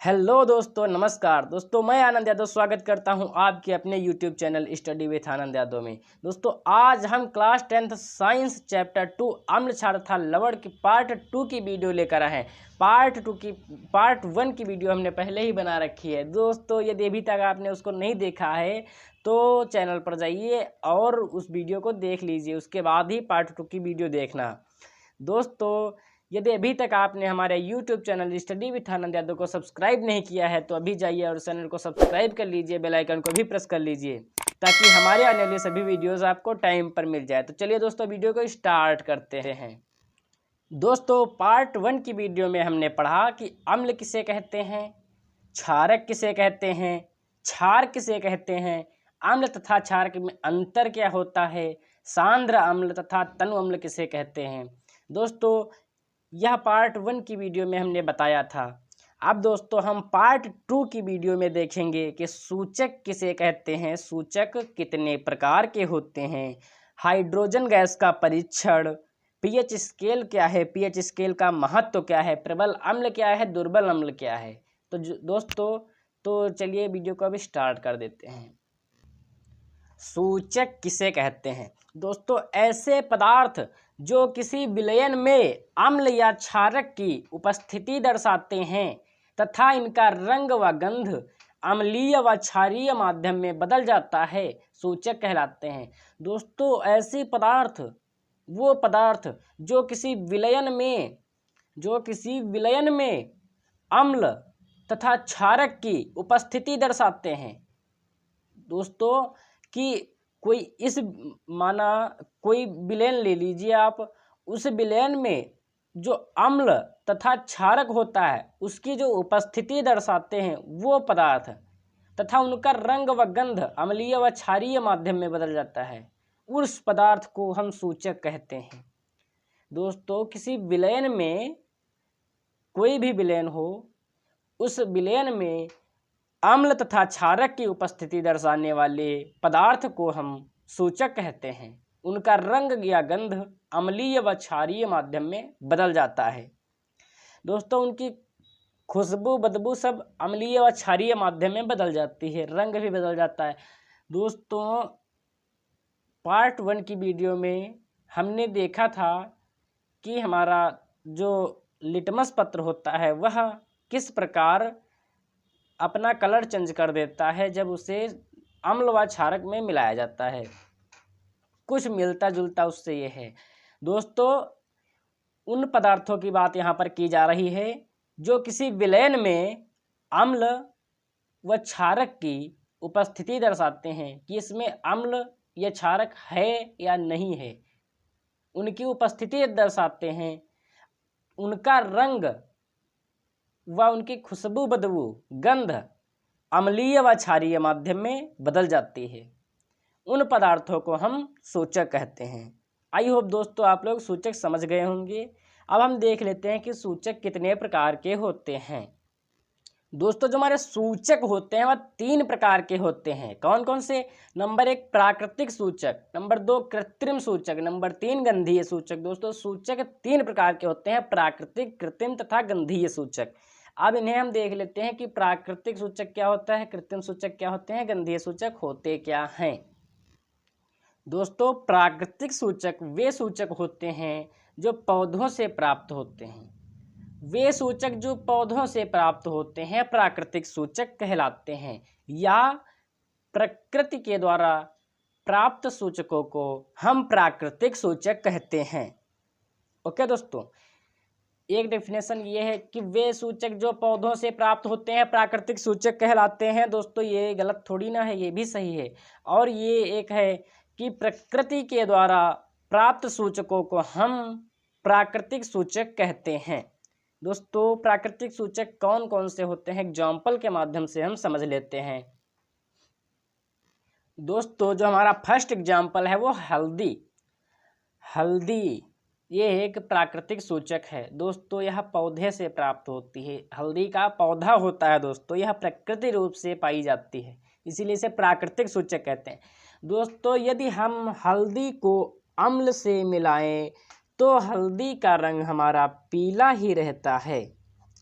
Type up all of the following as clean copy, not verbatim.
Hello दोस्तों, नमस्कार दोस्तों। मैं आनंद यादव स्वागत करता हूं आपके अपने YouTube channel study with Anand Yadav में। दोस्तों, आज हम क्लास 10th साइंस चैप्टर 2 अम्ल क्षार तथा लवण की पार्ट 2 की वीडियो लेकर आए हैं। पार्ट 1 की वीडियो हमने पहले ही बना रखी है। दोस्तों, यदि अभी तक आपने उसको नहीं देखा है तो चैनल पर जाइए और उस वीडियो को देख लीजिए, उसके बाद ही पार्ट 2 की वीडियो देखना। दोस्तों, यदि अभी तक आपने हमारे YouTube channel study with Anand Yadav को सब्सक्राइब नहीं किया है तो अभी जाइए और चैनल को सब्सक्राइब कर लीजिए, बेल आइकन को भी प्रेस कर लीजिए ताकि हमारे आने वाले सभी वीडियोस आपको टाइम पर मिल जाए। तो चलिए दोस्तों, वीडियो को स्टार्ट करते हैं। दोस्तों, पार्ट 1 की वीडियो में हमने पढ़ा कि अम्ल किसे कहते हैं, क्षारक किसे कहते हैं, क्षार किसे कहते हैं, अम्ल तथा क्षारक में अंतर क्या होता है, सांद्र अम्ल तथा तनु अम्ल किसे कहते हैं। दोस्तों, यह पार्ट 1 की वीडियो में हमने बताया था। अब दोस्तों, हम पार्ट 2 की वीडियो में देखेंगे कि सूचक किसे कहते हैं, सूचक कितने प्रकार के होते हैं, हाइड्रोजन गैस का परीक्षण, पीएच स्केल क्या है, पीएच स्केल का महत्व क्या है, प्रबल अम्ल क्या है, दुर्बल अम्ल क्या है। तो दोस्तों, तो चलिए वीडियो को अब स्टार्ट कर देते हैं। सूचक किसे कहते हैं। दोस्तों, ऐसे पदार्थ जो किसी विलयन में अम्ल या क्षारक की उपस्थिति दर्शाते हैं तथा इनका रंग व गंध अम्लीय व क्षारीय माध्यम में बदल जाता है, सूचक कहलाते हैं। दोस्तों, ऐसे पदार्थ वो पदार्थ जो किसी विलयन में अम्ल तथा क्षारक की उपस्थिति दर्शाते हैं। दोस्तों, कि कोई विलयन ले लीजिए आप, उस विलयन में जो अम्ल तथा क्षारक होता है उसकी जो उपस्थिति दर्शाते हैं वो पदार्थ तथा उनका रंग व गंध अम्लीय व क्षारीय माध्यम में बदल जाता है, उस पदार्थ को हम सूचक कहते हैं। दोस्तों, किसी विलयन में कोई भी विलयन हो, उस विलयन में अम्ल तथा क्षारक की उपस्थिति दर्शाने वाले पदार्थ को हम सूचक कहते हैं। उनका रंग या गंध अम्लीय व क्षारीय माध्यम में बदल जाता है। दोस्तों, उनकी खुशबू बदबू सब अम्लीय व क्षारीय माध्यम में बदल जाती है, रंग भी बदल जाता है। दोस्तों, पार्ट 1 की वीडियो में हमने देखा था कि हमारा जो लिटमस पत्र होता है वह किस प्रकार अपना कलर चेंज कर देता है जब उसे अम्ल व क्षारक में मिलाया जाता है। कुछ मिलता जुलता उससे ये है। दोस्तों, उन पदार्थों की बात यहाँ पर की जा रही है जो किसी विलयन में अम्ल व क्षारक की उपस्थिति दर्शाते हैं कि इसमें अम्ल या क्षारक है या नहीं है, उनकी उपस्थिति दर्शाते हैं। उनका रंग व उनकी खुशबू बदबू गंध अम्लीय व क्षारीय माध्यम में बदल जाती है, उन पदार्थों को हम सूचक कहते हैं। आई होप दोस्तों आप लोग सूचक समझ गए होंगे। अब हम देख लेते हैं कि सूचक कितने प्रकार के होते हैं। दोस्तों, जो हमारे सूचक होते हैं वह 3 प्रकार के होते हैं। कौन कौन से? नंबर 1 प्राकृतिक सूचक, नंबर 2 कृत्रिम सूचक, नंबर 3 गंधीय सूचक। दोस्तों, सूचक 3 प्रकार के होते हैं, प्राकृतिक, कृत्रिम तथा गंधीय सूचक। अब इन्हें हम देख लेते हैं कि प्राकृतिक सूचक क्या होता है, कृत्रिम सूचक क्या होते हैं, गंधीय सूचक होते क्या हैं। दोस्तों, प्राकृतिक सूचक वे सूचक होते हैं जो पौधों से प्राप्त होते हैं। वे सूचक जो पौधों से प्राप्त होते हैं प्राकृतिक सूचक कहलाते हैं, या प्रकृति के द्वारा प्राप्त सूचकों को हम प्राकृतिक सूचक कहते हैं। ओके दोस्तों, एक डेफिनेशन ये है कि वे सूचक जो पौधों से प्राप्त होते हैं प्राकृतिक सूचक कहलाते हैं। दोस्तों, ये गलत थोड़ी ना है, ये भी सही है। और ये एक है कि प्रकृति के द्वारा प्राप्त सूचकों को हम प्राकृतिक सूचक कहते हैं। दोस्तों, प्राकृतिक सूचक कौन कौन से होते हैं, एग्जाम्पल के माध्यम से हम समझ लेते हैं। दोस्तों, जो हमारा फर्स्ट एग्जाम्पल है वो हल्दी ये एक प्राकृतिक सूचक है। दोस्तों, यह पौधे से प्राप्त होती है, हल्दी का पौधा होता है। दोस्तों, यह प्रकृति रूप से पाई जाती है, इसीलिए इसे प्राकृतिक सूचक कहते हैं। दोस्तों, यदि हम हल्दी को अम्ल से मिलाएं तो हल्दी का रंग हमारा पीला ही रहता है।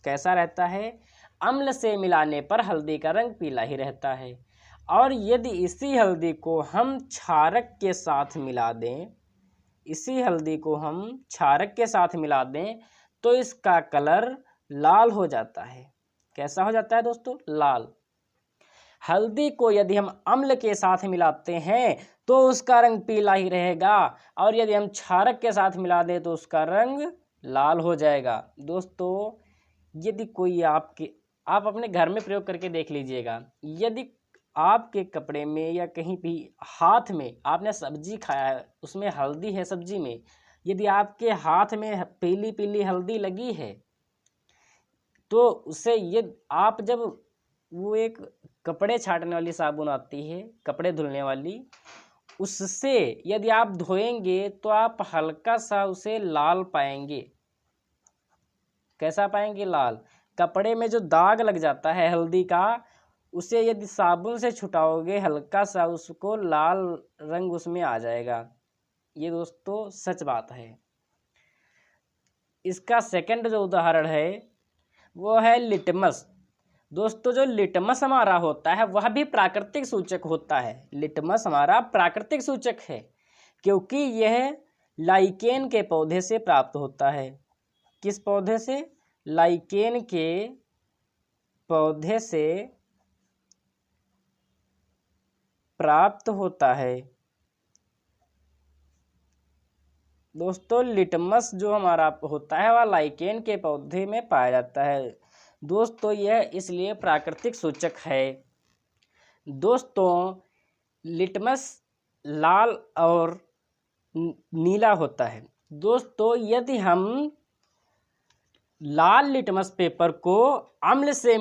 कैसा रहता है? अम्ल से मिलाने पर हल्दी का रंग पीला ही रहता है। और यदि इसी हल्दी को हम क्षारक के साथ मिला दें, इसी हल्दी को हम क्षारक के साथ मिला दें तो इसका कलर लाल हो जाता है। कैसा हो जाता है दोस्तों? लाल। हल्दी को यदि हम अम्ल के साथ मिलाते हैं तो उसका रंग पीला ही रहेगा, और यदि हम क्षारक के साथ मिला दें तो उसका रंग लाल हो जाएगा। दोस्तों, यदि कोई आप अपने घर में प्रयोग करके देख लीजिएगा। यदि आपके कपड़े में या कहीं भी हाथ में आपने सब्जी खाया है, उसमें हल्दी है सब्जी में, यदि आपके हाथ में पीली पीली हल्दी लगी है तो उससे ये आप जब वो एक कपड़े छाटने वाली साबुन आती है, कपड़े धुलने वाली, उससे यदि आप धोएंगे तो आप हल्का सा उसे लाल पाएंगे। कैसा पाएंगे? लाल। कपड़े में जो दाग लग जाता है हल्दी का, उसे यदि साबुन से छुटाओगे हल्का सा, उसको लाल रंग उसमें आ जाएगा। ये दोस्तों सच बात है। इसका सेकंड जो उदाहरण है वो है लिटमस। दोस्तों, जो लिटमस हमारा होता है वह भी प्राकृतिक सूचक होता है। लिटमस हमारा प्राकृतिक सूचक है क्योंकि यह लाइकेन के पौधे से प्राप्त होता है। किस पौधे से? लाइकेन के पौधे से प्राप्त होता है। दोस्तों, लिटमस जो हमारा होता है वह लाइकेन के पौधे में पाया जाता है। दोस्तों, यह इसलिए प्राकृतिक सूचक है। दोस्तों, लिटमस लाल और नीला होता है। दोस्तों, यदि हम लाल लिटमस पेपर को अम्ल से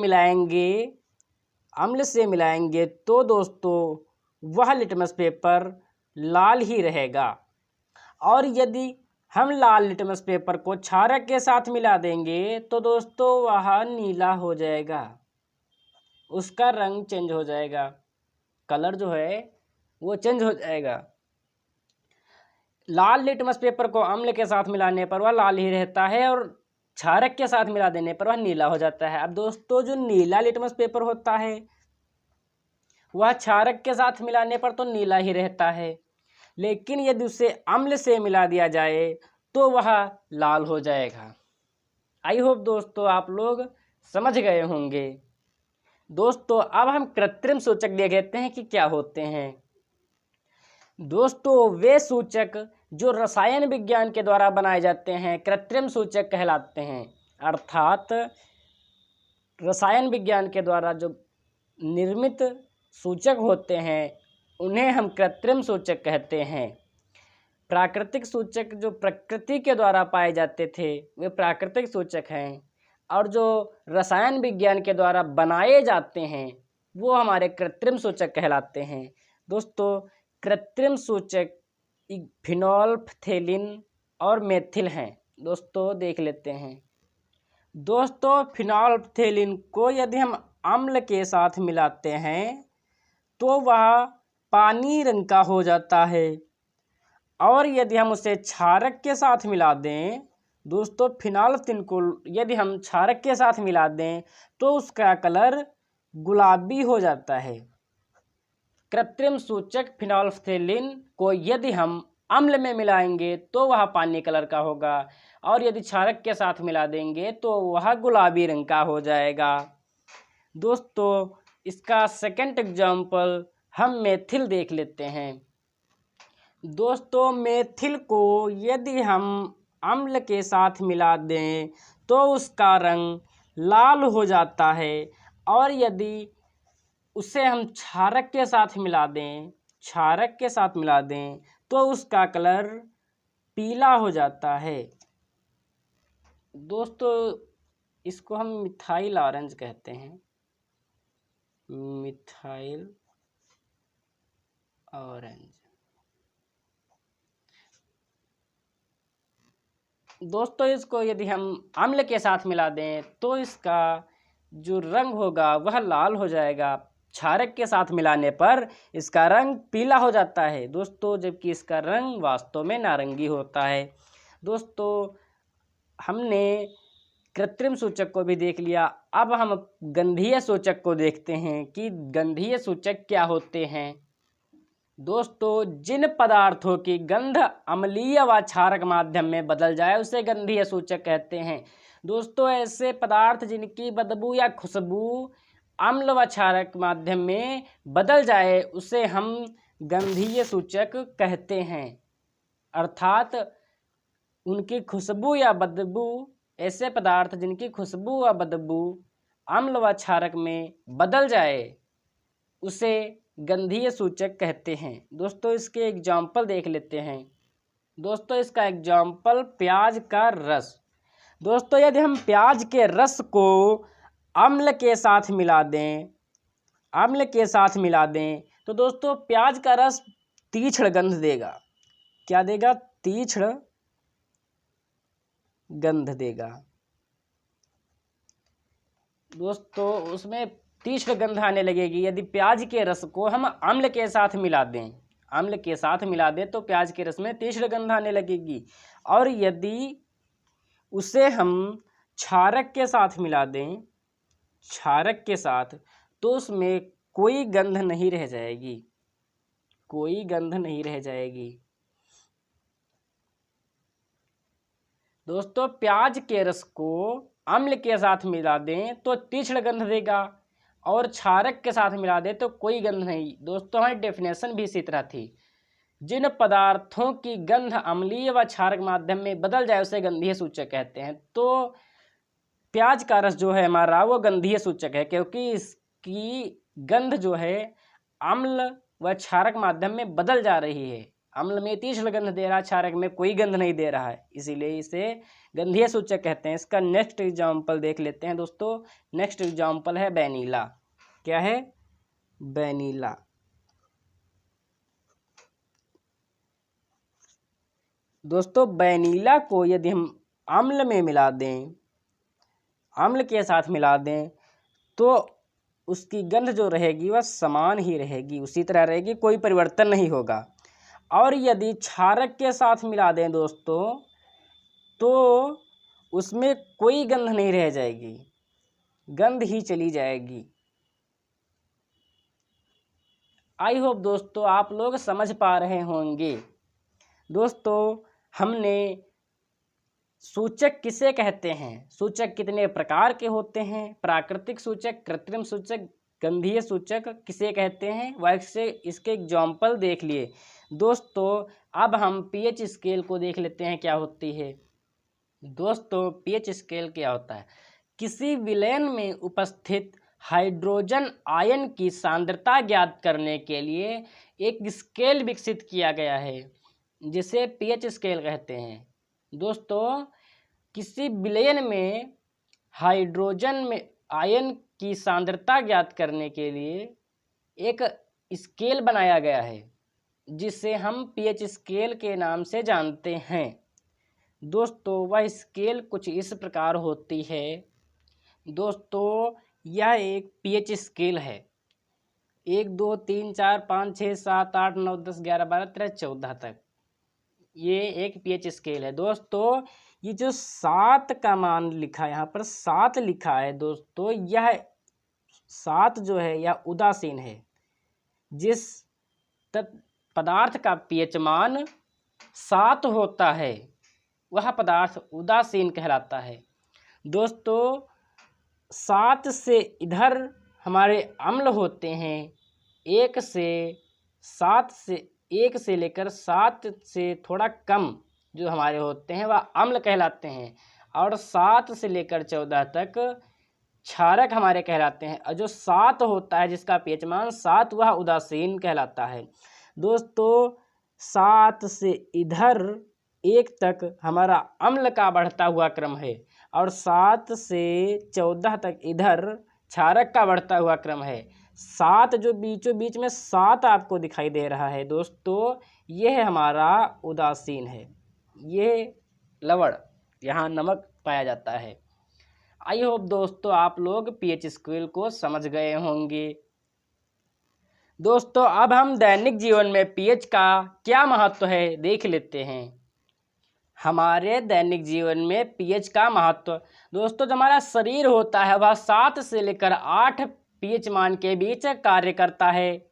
मिलाएंगे तो दोस्तों वह लिटमस पेपर लाल ही रहेगा। और यदि हम लाल लिटमस पेपर को क्षारक के साथ मिला देंगे तो दोस्तों वह नीला हो जाएगा, उसका रंग चेंज हो जाएगा, कलर जो है वो चेंज हो जाएगा। लाल लिटमस पेपर को अम्ल के साथ मिलाने पर वह लाल ही रहता है और क्षारक के साथ मिला देने पर वह नीला हो जाता है। अब दोस्तों, जो नीला लिटमस पेपर होता है वह क्षारक के साथ मिलाने पर तो नीला ही रहता है, लेकिन यदि उसे अम्ल से मिला दिया जाए तो वह लाल हो जाएगा। आई होप दोस्तों आप लोग समझ गए होंगे। दोस्तों, अब हम कृत्रिम सूचक देख लेते हैं कि क्या होते हैं। दोस्तों, वे सूचक जो रसायन विज्ञान के द्वारा बनाए जाते हैं कृत्रिम सूचक कहलाते हैं। अर्थात रसायन विज्ञान के द्वारा जो निर्मित सूचक होते हैं उन्हें हम कृत्रिम सूचक कहते हैं। प्राकृतिक सूचक जो प्रकृति के द्वारा पाए जाते थे वे प्राकृतिक सूचक हैं, और जो रसायन विज्ञान के द्वारा बनाए जाते हैं वो हमारे कृत्रिम सूचक कहलाते हैं। दोस्तों, कृत्रिम सूचक फिनोल्फ्थेलिन और मेथिल हैं। दोस्तों, देख लेते हैं। दोस्तों, फिनोल्फ्थेलिन को यदि हम अम्ल के साथ मिलाते हैं तो वह पानी रंग का हो जाता है, और यदि हम उसे क्षारक के साथ मिला दें, दोस्तों फिनोल्फ्थेलिन को यदि हम क्षारक के साथ मिला दें तो उसका कलर गुलाबी हो जाता है। कृत्रिम सूचक फिनोल्फ्थेलिन को यदि हम अम्ल में मिलाएंगे तो वह पानी कलर का होगा, और यदि क्षारक के साथ मिला देंगे तो वह गुलाबी रंग का हो जाएगा। दोस्तों, इसका सेकंड एग्जाम्पल हम मेथिल देख लेते हैं। दोस्तों, मेथिल को यदि हम अम्ल के साथ मिला दें तो उसका रंग लाल हो जाता है, और यदि उसे हम क्षारक के साथ मिला दें तो उसका कलर पीला हो जाता है। दोस्तों, इसको हम मिथाइल ऑरेंज कहते हैं। Methyl orange. दोस्तों, इसको यदि हम अम्ल के साथ मिला दें तो इसका जो रंग होगा वह लाल हो जाएगा। क्षारक के साथ मिलाने पर इसका रंग पीला हो जाता है दोस्तों, जबकि इसका रंग वास्तव में नारंगी होता है। दोस्तों, हमने कृत्रिम सूचक को भी देख लिया। अब हम गंधीय सूचक को देखते हैं कि गंधीय सूचक क्या होते हैं। दोस्तों, जिन पदार्थों की गंध अम्लीय व क्षारक माध्यम में बदल जाए उसे गंधीय सूचक कहते हैं। दोस्तों, ऐसे पदार्थ जिनकी बदबू या खुशबू अम्ल व क्षारक माध्यम में बदल जाए उसे हम गंधीय सूचक कहते हैं। अर्थात उनकी खुशबू या बदबू, ऐसे पदार्थ जिनकी खुशबू व बदबू अम्ल व क्षारक में बदल जाए उसे गंधीय सूचक कहते हैं। दोस्तों, इसके एग्जाम्पल देख लेते हैं। दोस्तों, इसका एग्जाम्पल प्याज का रस। दोस्तों, यदि हम प्याज के रस को अम्ल के साथ मिला दें तो दोस्तों प्याज का रस तीक्ष्ण गंध देगा। क्या देगा? तीक्ष्ण गंध देगा। दोस्तों, उसमें तीक्ष्ण गंध आने लगेगी। यदि प्याज के रस को हम अम्ल के साथ मिला दें तो प्याज के रस में तीक्ष्ण गंध आने लगेगी। और यदि उसे हम क्षारक के साथ मिला दें, तो उसमें कोई गंध नहीं रह जाएगी। दोस्तों, प्याज के रस को अम्ल के साथ मिला दें तो तीक्ष्ण गंध देगा और क्षारक के साथ मिला दें तो कोई गंध नहीं। दोस्तों, हमारी डेफिनेशन भी इसी तरह थी। जिन पदार्थों की गंध अम्लीय व क्षारक माध्यम में बदल जाए उसे गंधीय सूचक कहते हैं। तो प्याज का रस जो है हमारा वो गंधीय सूचक है, क्योंकि इसकी गंध जो है अम्ल व क्षारक माध्यम में बदल जा रही है। अम्ल में तीक्ष्ण गंध दे रहा है, क्षारक में कोई गंध नहीं दे रहा है, इसीलिए इसे गंधीय सूचक कहते हैं। इसका नेक्स्ट एग्जाम्पल देख लेते हैं। दोस्तों, नेक्स्ट एग्जाम्पल है वैनिला। क्या है? वैनिला। दोस्तों, वैनिला को यदि हम अम्ल के साथ मिला दें तो उसकी गंध जो रहेगी वह समान ही रहेगी, उसी तरह रहेगी, कोई परिवर्तन नहीं होगा। और यदि क्षारक के साथ मिला दें दोस्तों तो उसमें कोई गंध नहीं रह जाएगी, गंध ही चली जाएगी। आई होप दोस्तों आप लोग समझ पा रहे होंगे। दोस्तों, हमने सूचक किसे कहते हैं, सूचक कितने प्रकार के होते हैं, प्राकृतिक सूचक, कृत्रिम सूचक, गंधीय सूचक किसे कहते हैं, वैसे इसके एग्जाम्पल देख लिए। दोस्तों, अब हम पीएच स्केल को देख लेते हैं क्या होती है। दोस्तों, पीएच स्केल क्या होता है? किसी विलयन में उपस्थित हाइड्रोजन आयन की सांद्रता ज्ञात करने के लिए एक स्केल विकसित किया गया है जिसे पीएच स्केल कहते हैं। दोस्तों, किसी विलयन में हाइड्रोजन में आयन की सांद्रता ज्ञात करने के लिए एक स्केल बनाया गया है जिसे हम पीएच स्केल के नाम से जानते हैं। दोस्तों, वह स्केल कुछ इस प्रकार होती है। दोस्तों, यह एक पीएच स्केल है। 1 2 3 4 5 6 7 8 9 10 11 12 13 14 तक ये एक पीएच स्केल है। दोस्तों, ये जो 7 का मान लिखा है, यहाँ पर 7 लिखा है दोस्तों, यह 7 जो है यह उदासीन है। जिस पदार्थ का पीएच मान 7 होता है वह पदार्थ उदासीन कहलाता है। दोस्तों, 7 से इधर हमारे अम्ल होते हैं, 1 से लेकर 7 से थोड़ा कम जो हमारे होते हैं वह अम्ल कहलाते हैं, और 7 से लेकर 14 तक क्षारक हमारे कहलाते हैं, और जो 7 होता है जिसका पीएच मान 7 वह उदासीन कहलाता है। दोस्तों, 7 से इधर 1 तक हमारा अम्ल का बढ़ता हुआ क्रम है, और 7 से 14 तक इधर क्षारक का बढ़ता हुआ क्रम है। 7 जो बीचों बीच में 7 आपको दिखाई दे रहा है दोस्तों, यह हमारा उदासीन है, ये लवण, यहाँ नमक पाया जाता है। आई होप दोस्तों आप लोग पीएच स्केल को समझ गए होंगे। दोस्तों, अब हम दैनिक जीवन में पीएच का क्या महत्व है देख लेते हैं। हमारे दैनिक जीवन में पीएच का महत्व। दोस्तों, जो हमारा शरीर होता है वह 7 से लेकर 8 पीएच मान के बीच कार्य करता है।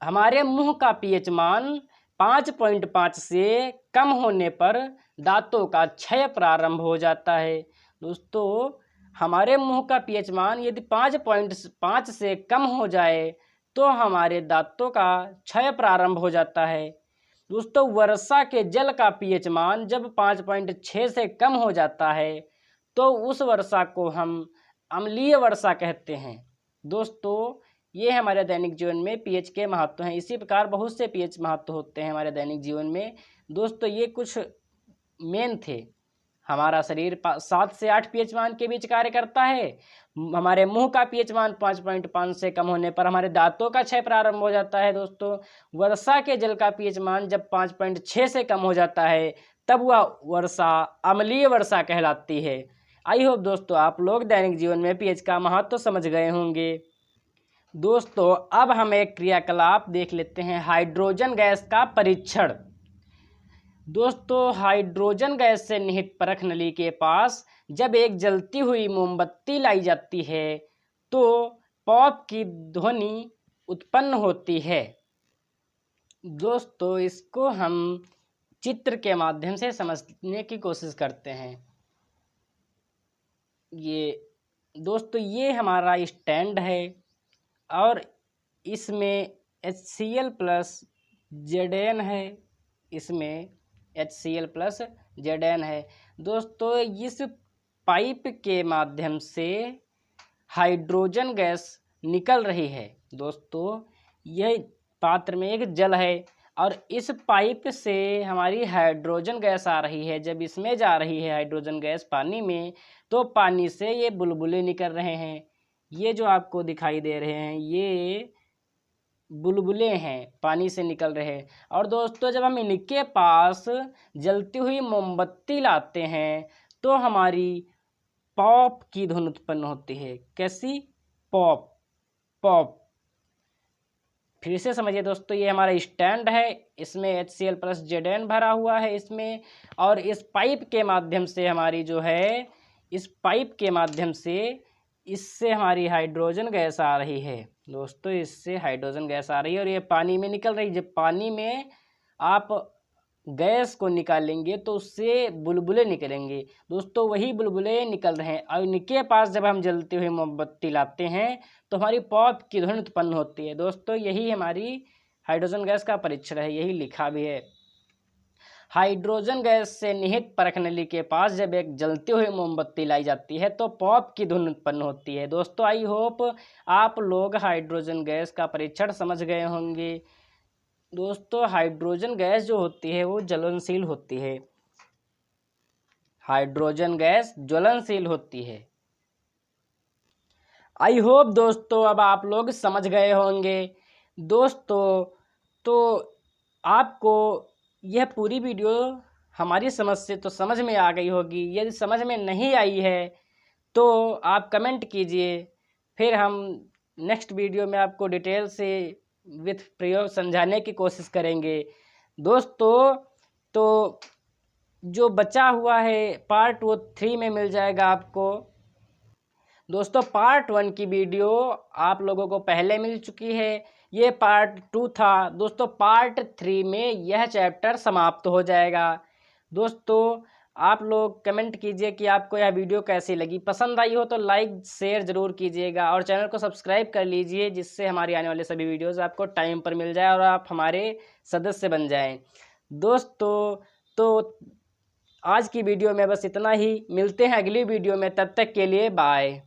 हमारे मुंह का पीएच मान 5.5 से कम होने पर दांतों का क्षय प्रारंभ हो जाता है। दोस्तों, हमारे मुंह का पीएच मान यदि 5.5 से कम हो जाए तो हमारे दांतों का क्षय प्रारंभ हो जाता है। दोस्तों, वर्षा के जल का पीएच मान जब 5.6 से कम हो जाता है तो उस वर्षा को हम अम्लीय वर्षा कहते हैं। दोस्तों, ये हमारे दैनिक जीवन में पीएच के महत्व हैं। इसी प्रकार बहुत से पीएच महत्व होते हैं हमारे दैनिक जीवन में। दोस्तों, ये कुछ मेन थे। हमारा शरीर 7 से 8 पीएच मान के बीच कार्य करता है। हमारे मुंह का पीएच मान 5.5 से कम होने पर हमारे दांतों का क्षय प्रारंभ हो जाता है। दोस्तों, वर्षा के जल का पीएच मान जब 5.6 से कम हो जाता है तब वह वर्षा अम्लीय वर्षा कहलाती है। आई होप दोस्तों आप लोग दैनिक जीवन में पीएच का महत्व समझ गए होंगे। दोस्तों, अब हम एक क्रियाकलाप देख लेते हैं, हाइड्रोजन गैस का परीक्षण। दोस्तों, हाइड्रोजन गैस से निहित परख नली के पास जब एक जलती हुई मोमबत्ती लाई जाती है तो पॉप की ध्वनि उत्पन्न होती है। दोस्तों, इसको हम चित्र के माध्यम से समझने की कोशिश करते हैं। दोस्तों, ये हमारा स्टैंड है और इसमें HCl+Zn है, इसमें HCl+Zn है। दोस्तों, इस पाइप के माध्यम से हाइड्रोजन गैस निकल रही है। दोस्तों, यह पात्र में एक जल है और इस पाइप से हमारी हाइड्रोजन गैस आ रही है। जब इसमें जा रही है हाइड्रोजन गैस पानी में तो पानी से ये बुलबुले निकल रहे हैं। ये जो आपको दिखाई दे रहे हैं ये बुलबुले हैं, पानी से निकल रहे हैं। और दोस्तों, जब हम इनके पास जलती हुई मोमबत्ती लाते हैं तो हमारी पॉप की ध्वनि उत्पन्न होती है। कैसी? Pop pop. फिर से समझिए दोस्तों, ये हमारा स्टैंड है, इसमें HCl+Zn भरा हुआ है इसमें, और इस पाइप के माध्यम से हमारी जो है, इस पाइप के माध्यम से इससे हमारी हाइड्रोजन गैस आ रही है। दोस्तों, इससे हाइड्रोजन गैस आ रही है और ये पानी में निकल रही है। जब पानी में आप गैस को निकालेंगे तो उससे बुलबुले निकलेंगे। दोस्तों, वही बुलबुले निकल रहे हैं और इनके पास जब हम जलती हुई मोमबत्ती लाते हैं तो हमारी पॉप की ध्वनि उत्पन्न होती है। दोस्तों, यही हमारी हाइड्रोजन गैस का परीक्षण है, यही लिखा भी है। हाइड्रोजन गैस से निहित परख नली के पास जब एक जलती हुई मोमबत्ती लाई जाती है तो पॉप की ध्वनि उत्पन्न होती है। दोस्तों, आई होप आप लोग हाइड्रोजन गैस का परीक्षण समझ गए होंगे। दोस्तों, हाइड्रोजन गैस जो होती है वो ज्वलनशील होती है। हाइड्रोजन गैस ज्वलनशील होती है। आई होप दोस्तों अब आप लोग समझ गए होंगे। दोस्तों, तो आपको यह पूरी वीडियो हमारी समझ से तो समझ में आ गई होगी। यदि समझ में नहीं आई है तो आप कमेंट कीजिए, फिर हम नेक्स्ट वीडियो में आपको डिटेल से विथ प्रयोग समझाने की कोशिश करेंगे। दोस्तों, तो जो बचा हुआ है पार्ट 3 में मिल जाएगा आपको। दोस्तों, पार्ट 1 की वीडियो आप लोगों को पहले मिल चुकी है, ये पार्ट 2 था। दोस्तों, पार्ट 3 में यह चैप्टर समाप्त हो जाएगा। दोस्तों, आप लोग कमेंट कीजिए कि आपको यह वीडियो कैसी लगी। पसंद आई हो तो लाइक शेयर ज़रूर कीजिएगा और चैनल को सब्सक्राइब कर लीजिए, जिससे हमारी आने वाले सभी वीडियोज़ आपको टाइम पर मिल जाए और आप हमारे सदस्य बन जाएं। दोस्तों, तो आज की वीडियो में बस इतना ही। मिलते हैं अगली वीडियो में, तब तक के लिए बाय।